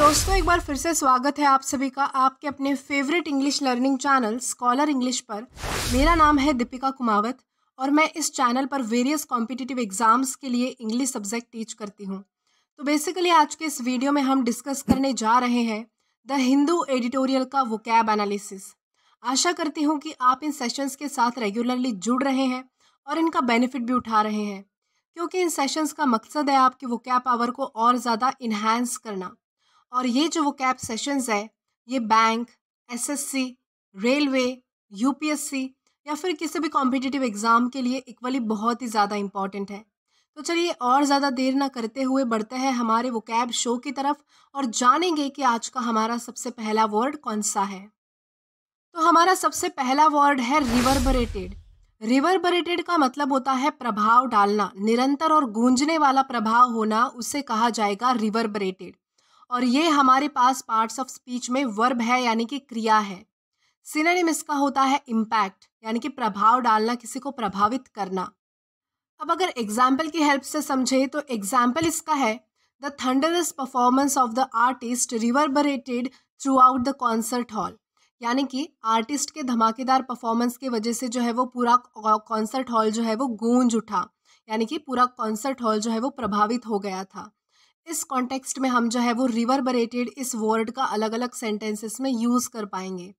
दोस्तों, एक बार फिर से स्वागत है आप सभी का आपके अपने favourite English learning channel scholar English पर। मेरा नाम है दीपिका कुमावत और मैं इस चैनल पर वेरियस कॉम्पिटिटिव एग्जाम्स के लिए इंग्लिश सब्जेक्ट टीच करती हूँ। तो बेसिकली आज के इस वीडियो में हम डिस्कस करने जा रहे हैं द हिंदू एडिटोरियल का वोकैब एनालिसिस। आशा करती हूँ कि आप इन सेशंस के साथ रेगुलरली जुड़ रहे हैं और इनका बेनिफिट भी उठा रहे हैं, क्योंकि इन सेशंस का मकसद है आपकी वोकैब पावर को और ज़्यादा इन्हांस करना। और ये जो वोकैब सेशंस है, ये बैंक, एसएससी, रेलवे, यूपीएससी या फिर किसी भी कॉम्पिटिटिव एग्ज़ाम के लिए इक्वली बहुत ही ज़्यादा इम्पॉर्टेंट है। तो चलिए और ज़्यादा देर ना करते हुए बढ़ते हैं हमारे वोकैब शो की तरफ और जानेंगे कि आज का हमारा सबसे पहला वर्ड कौन सा है। तो हमारा सबसे पहला वर्ड है रिवर्बरेटेड। रिवर्बरेटेड का मतलब होता है प्रभाव डालना, निरंतर और गूंजने वाला प्रभाव होना, उसे कहा जाएगा रिवर्बरेटेड। और ये हमारे पास पार्ट्स ऑफ स्पीच में वर्ब है, यानी कि क्रिया है। सिनोनिम इसका होता है इम्पैक्ट, यानी कि प्रभाव डालना, किसी को प्रभावित करना। अब अगर एग्जाम्पल की हेल्प से समझे तो एग्जाम्पल इसका है the thunderous performance of the artist reverberated throughout the concert hall. यानी कि आर्टिस्ट के धमाकेदार परफॉर्मेंस की वजह से जो है वो पूरा कॉन्सर्ट हॉल जो है वो गूंज उठा, यानी कि पूरा कॉन्सर्ट हॉल जो है वो प्रभावित हो गया था। इस कॉन्टेक्स्ट में हम जो है वो रिवर्बरेटेड इस वर्ड का अलग अलग सेंटेंसेस में यूज़ कर पाएंगे।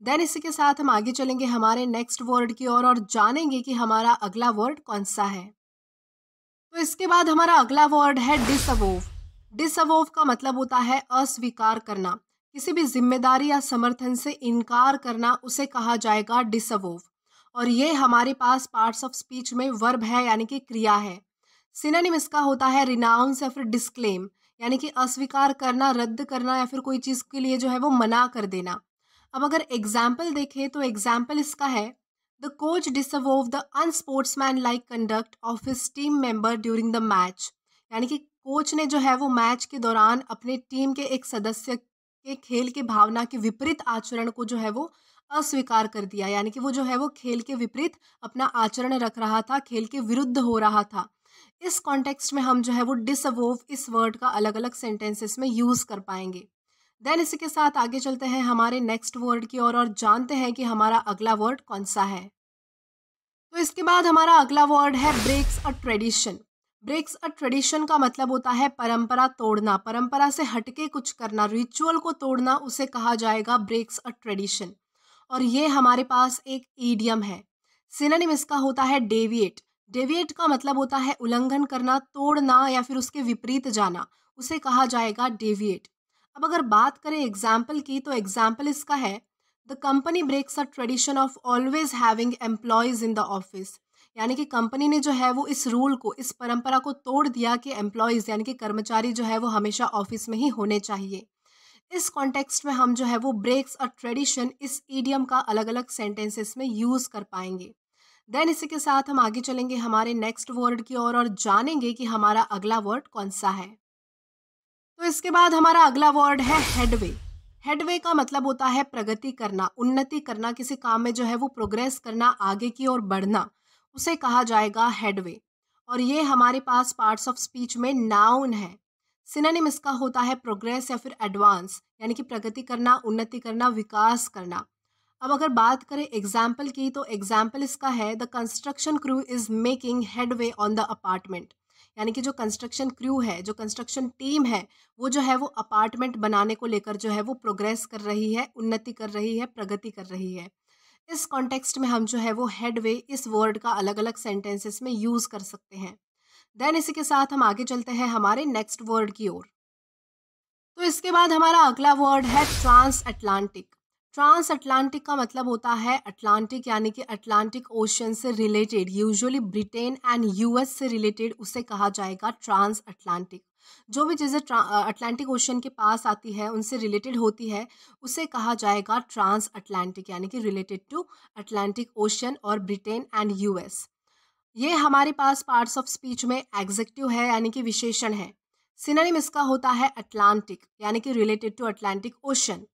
देन इसी के साथ हम आगे चलेंगे हमारे नेक्स्ट वर्ड की ओर और जानेंगे कि हमारा अगला वर्ड कौन सा है। तो इसके बाद हमारा अगला वर्ड है डिसअवोव। डिसअवोव का मतलब होता है अस्वीकार करना, किसी भी जिम्मेदारी या समर्थन से इनकार करना, उसे कहा जाएगा डिसअवोव। और ये हमारे पास पार्ट्स ऑफ स्पीच में वर्ब है, यानी कि क्रिया है। सिनोनिम इसका होता है रिनाउंस या फिर डिस्क्लेम, यानी कि अस्वीकार करना, रद्द करना या फिर कोई चीज़ के लिए जो है वो मना कर देना। अब अगर एग्जाम्पल देखें तो एग्जाम्पल इसका है the coach disavow the unsportsmanlike conduct of his team member during the match. यानी कि कोच ने जो है वो मैच के दौरान अपने टीम के एक सदस्य के खेल की भावना के विपरीत आचरण को जो है वो अस्वीकार कर दिया, यानी कि वो जो है वो खेल के विपरीत अपना आचरण रख रहा था, खेल के विरुद्ध हो रहा था। इस कॉन्टेक्स्ट में हम जो है वो डिसअवोव इस वर्ड का अलग अलग सेंटेंसेस में यूज़ कर पाएंगे। देन इसी के साथ आगे चलते हैं हमारे नेक्स्ट वर्ड की ओर और जानते हैं कि हमारा अगला वर्ड कौन सा है। तो इसके बाद हमारा अगला वर्ड है breaks a tradition. Breaks a tradition का मतलब होता है परंपरा तोड़ना, परंपरा से हटके कुछ करना, रिचुअल को तोड़ना, उसे कहा जाएगा ब्रेक्स अ ट्रेडिशन। और ये हमारे पास एक ईडियम है। सिनोनिम इसका होता है डेविएट। डेविएट का मतलब होता है उल्लंघन करना, तोड़ना या फिर उसके विपरीत जाना, उसे कहा जाएगा डेविएट। अब अगर बात करें एग्जाम्पल की तो एग्जाम्पल इसका है the company breaks a tradition of always having employees in the office. यानी कि कंपनी ने जो है वो इस रूल को, इस परंपरा को तोड़ दिया कि एम्प्लॉयज यानी कि कर्मचारी जो है वो हमेशा ऑफिस में ही होने चाहिए। इस कॉन्टेक्स्ट में हम जो है वो ब्रेक्स अ ट्रेडिशन इस ईडियम का अलग अलग सेंटेंसेस में यूज़ कर पाएंगे। देन इसी के साथ हम आगे चलेंगे हमारे नेक्स्ट वर्ड की ओर और जानेंगे कि हमारा अगला वर्ड कौन सा है। तो इसके बाद हमारा अगला वर्ड है हेडवे। हेडवे का मतलब होता है प्रगति करना, उन्नति करना, किसी काम में जो है वो प्रोग्रेस करना, आगे की ओर बढ़ना, उसे कहा जाएगा हेडवे। और ये हमारे पास पार्ट्स ऑफ स्पीच में नाउन है। सिनोनिम इसका होता है प्रोग्रेस या फिर एडवांस, यानी कि प्रगति करना, उन्नति करना, विकास करना। अब अगर बात करें एग्जाम्पल की तो एग्जाम्पल इसका है the construction crew is making headway on the apartment. यानी कि जो कंस्ट्रक्शन क्रू है, जो कंस्ट्रक्शन टीम है, वो जो है वो अपार्टमेंट बनाने को लेकर जो है वो प्रोग्रेस कर रही है, उन्नति कर रही है, प्रगति कर रही है। इस कॉन्टेक्स्ट में हम जो है वो हेडवे इस वर्ड का अलग अलग सेंटेंसेस में यूज़ कर सकते हैं। देन इसी के साथ हम आगे चलते हैं हमारे नेक्स्ट वर्ड की ओर। तो इसके बाद हमारा अगला वर्ड है ट्रांस अटलांटिक। ट्रांस अटलांटिक का मतलब होता है अटलांटिक, यानी कि अटलांटिक ओशन से related, usually Britain and US से रिलेटेड, उसे कहा जाएगा ट्रांस अटलांटिक। जो भी चीज़ें अटलांटिक ओशन के पास आती है, उनसे रिलेटेड होती है, उसे कहा जाएगा ट्रांस अटलांटिक, यानी कि रिलेटेड टू अटलांटिक ओशन और ब्रिटेन एंड यूएस। ये हमारे पास पार्ट्स ऑफ स्पीच में एग्जेक्टिव है, यानी कि विशेषण है। सिनोनिम इसका होता है अटलांटिक, यानी कि रिलेटेड टू अटलांटिक ओशन।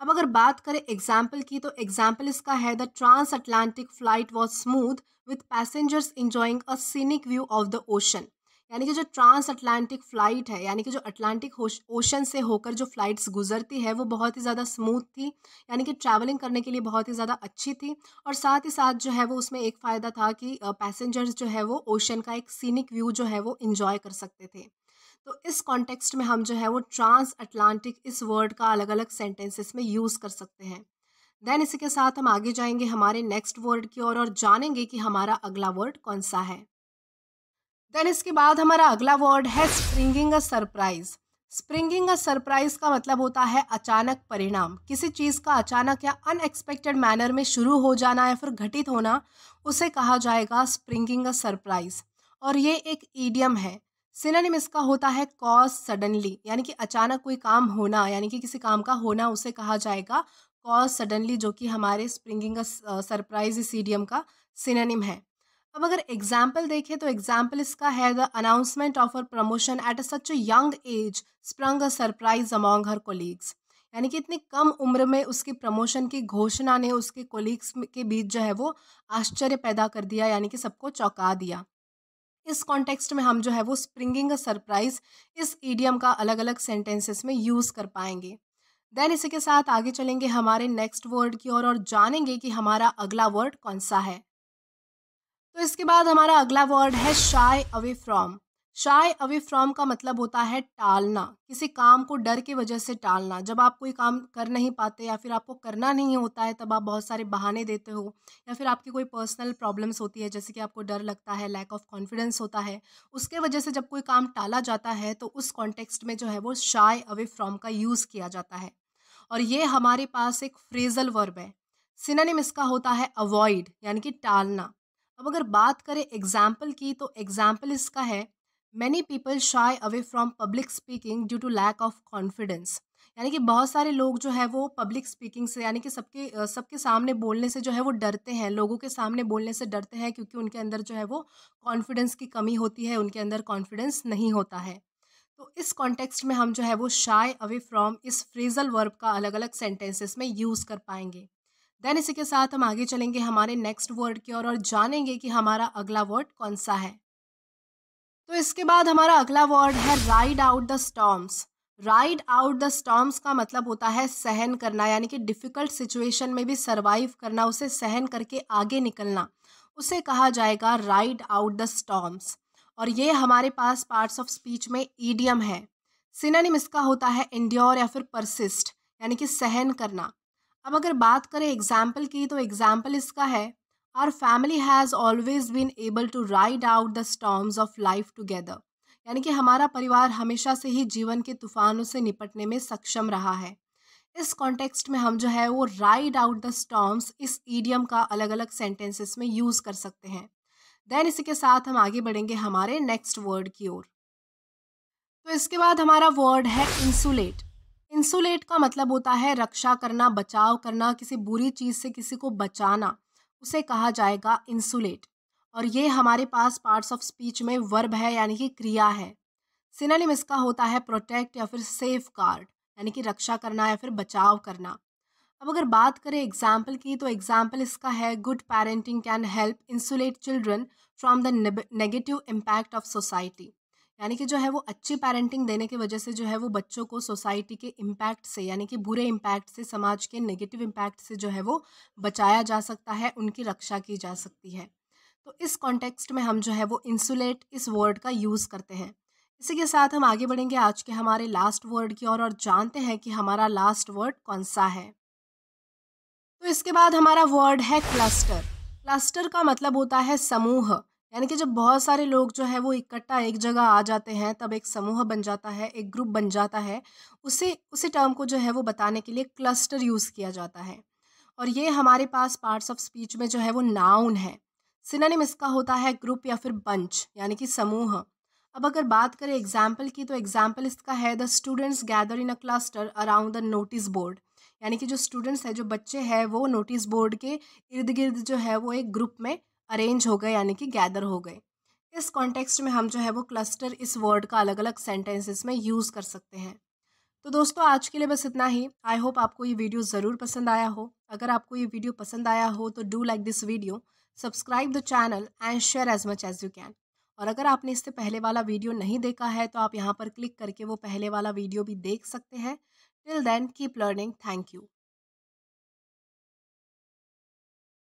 अब अगर बात करें एग्जाम्पल की तो एग्जाम्पल इसका है the transatlantic flight was smooth with passengers enjoying a scenic view of the ocean. यानी कि जो ट्रांस अटलांटिक फ़्लाइट है, यानी कि जो अटलांटिक ओशन से होकर जो फ़्लाइट्स गुज़रती है वो बहुत ही ज़्यादा स्मूथ थी, यानी कि ट्रैवलिंग करने के लिए बहुत ही ज़्यादा अच्छी थी। और साथ ही साथ जो है वो उसमें एक फ़ायदा था कि पैसेंजर्स जो है वो ओशन का एक सीनिक व्यू जो है वो एन्जॉय कर सकते थे। तो इस कॉन्टेक्स्ट में हम जो है वो ट्रांस अटलांटिक इस वर्ड का अलग-अलग सेंटेंसेस में यूज़ कर सकते हैं। देन इसी के साथ हम आगे जाएँगे हमारे नेक्स्ट वर्ड की ओर और जानेंगे कि हमारा अगला वर्ड कौन-सा है। देन इसके बाद हमारा अगला वर्ड है springing a surprise. Springing a surprise का मतलब होता है अचानक परिणाम। किसी चीज़ का अचानक या अनएक्सपेक्टेड मैनर में शुरू हो जाना या फिर घटित होना, उसे कहा जाएगा स्प्रिंगिंग अ सरप्राइज। और ये एक ईडियम है। सिनोनिम इसका होता है कॉज सडनली, यानी कि अचानक कोई काम होना, यानी कि किसी काम का होना, उसे कहा जाएगा कॉज सडनली, जो कि हमारे स्प्रिंगिंग अ सरप्राइज इस ईडियम का सिनोनिम है। अब अगर एग्जाम्पल देखें तो एग्जाम्पल इसका है the announcement of her promotion at such a young age sprung a surprise among her colleagues. यानी कि इतनी कम उम्र में उसकी प्रमोशन की घोषणा ने उसके कोलीग्स के बीच जो है वो आश्चर्य पैदा कर दिया, यानी कि सबको चौंका दिया। इस कॉन्टेक्स्ट में हम जो है वो स्प्रिंगिंग अ सरप्राइज इस ईडियम का अलग अलग सेंटेंसेस में यूज़ कर पाएंगे। देन इसी के साथ आगे चलेंगे हमारे नेक्स्ट वर्ड की ओर और जानेंगे कि हमारा अगला वर्ड कौन सा है। तो इसके बाद हमारा अगला वर्ड है शाय away from. Shy away from का मतलब होता है टालना, किसी काम को डर की वजह से टालना। जब आप कोई काम कर नहीं पाते या फिर आपको करना नहीं होता है, तब आप बहुत सारे बहाने देते हो, या फिर आपकी कोई पर्सनल प्रॉब्लम्स होती है, जैसे कि आपको डर लगता है, लैक ऑफ कॉन्फिडेंस होता है, उसके वजह से जब कोई काम टाला जाता है तो उस कॉन्टेक्स्ट में जो है वो शाय अवे फ्रॉम का यूज़ किया जाता है। और ये हमारे पास एक फ्रेजल वर्ब है। सिनोनिम इसका होता है अवॉइड, यानी कि टालना। अब अगर बात करें एग्जाम्पल की तो एग्जाम्पल इसका है many people shy away from public speaking due to lack of confidence. यानी कि बहुत सारे लोग जो है वो पब्लिक स्पीकिंग से, यानी कि सबके सामने बोलने से जो है वो डरते हैं, लोगों के सामने बोलने से डरते हैं, क्योंकि उनके अंदर जो है वो कॉन्फिडेंस की कमी होती है, उनके अंदर कॉन्फिडेंस नहीं होता है। तो इस कॉन्टेक्स्ट में हम जो है वो शाय अवे फ्रॉम इस फ्रेजल वर्ब का अलग अलग सेंटेंसेस में यूज़ कर पाएंगे। देन इसी के साथ हम आगे चलेंगे हमारे नेक्स्ट वर्ड की ओर और जानेंगे कि हमारा अगला वर्ड कौन सा है। तो इसके बाद हमारा अगला वर्ड है ride out the storms. Ride out the storms का मतलब होता है सहन करना, यानी कि डिफ़िकल्ट सिचुएशन में भी सरवाइव करना, उसे सहन करके आगे निकलना, उसे कहा जाएगा राइड आउट द स्टॉर्म्स। और ये हमारे पास पार्ट्स ऑफ स्पीच में ईडियम है। सिनोनिम इसका होता है एंड्योर या फिर परसिस्ट, यानी कि सहन करना। अब अगर बात करें एग्जाम्पल की तो एग्जाम्पल इसका है our family has always been able to ride out the storms of life together. यानी कि हमारा परिवार हमेशा से ही जीवन के तूफानों से निपटने में सक्षम रहा है। इस कॉन्टेक्स्ट में हम जो है वो राइड आउट द स्टॉर्म्स इस ईडियम का अलग अलग सेंटेंसेस में यूज़ कर सकते हैं। देन इसी के साथ हम आगे बढ़ेंगे हमारे नेक्स्ट वर्ड की ओर। तो इसके बाद हमारा वर्ड है इंसुलेट। इंसुलेट का मतलब होता है रक्षा करना, बचाव करना, किसी बुरी चीज़ से किसी को बचाना, उसे कहा जाएगा इंसुलेट। और ये हमारे पास पार्ट्स ऑफ स्पीच में वर्ब है, यानी कि क्रिया है। सिनोनिम इसका होता है प्रोटेक्ट या फिर सेफ गार्ड, यानी कि रक्षा करना या फिर बचाव करना। अब अगर बात करें एग्जाम्पल की तो एग्जाम्पल इसका है good parenting can help insulate children from the negative impact of society. यानी कि जो है वो अच्छी पेरेंटिंग देने की वजह से जो है वो बच्चों को सोसाइटी के इम्पैक्ट से, यानी कि बुरे इम्पैक्ट से, समाज के नेगेटिव इम्पैक्ट से जो है वो बचाया जा सकता है, उनकी रक्षा की जा सकती है। तो इस कॉन्टेक्स्ट में हम जो है वो इंसुलेट इस वर्ड का यूज़ करते हैं। इसी के साथ हम आगे बढ़ेंगे आज के हमारे लास्ट वर्ड की ओर और जानते हैं कि हमारा लास्ट वर्ड कौन सा है। तो इसके बाद हमारा वर्ड है क्लस्टर। क्लस्टर का मतलब होता है समूह, यानी कि जब बहुत सारे लोग जो है वो इकट्ठा एक जगह आ जाते हैं तब एक समूह बन जाता है, एक ग्रुप बन जाता है। उसी टर्म को जो है वो बताने के लिए क्लस्टर यूज़ किया जाता है। और ये हमारे पास पार्ट्स ऑफ स्पीच में जो है वो नाउन है। सिनोनिम इसका होता है ग्रुप या फिर बंच, यानी कि समूह। अब अगर बात करें एग्जाम्पल की तो एग्जाम्पल इसका है the students gather in a cluster around the notice board. यानी कि जो स्टूडेंट्स हैं, जो बच्चे हैं, वो नोटिस बोर्ड के इर्द गिर्द जो है वो एक ग्रुप में अरेंज हो गए, यानी कि गैदर हो गए। इस कॉन्टेक्स्ट में हम जो है वो क्लस्टर इस वर्ड का अलग अलग सेंटेंसेस में यूज़ कर सकते हैं। तो दोस्तों आज के लिए बस इतना ही। आई होप आपको ये वीडियो ज़रूर पसंद आया हो। अगर आपको ये वीडियो पसंद आया हो तो do like this video, subscribe the channel and share as much as you can. और अगर आपने इससे पहले वाला वीडियो नहीं देखा है तो आप यहाँ पर क्लिक करके वो पहले वाला वीडियो भी देख सकते हैं। Till then keep learning. Thank you.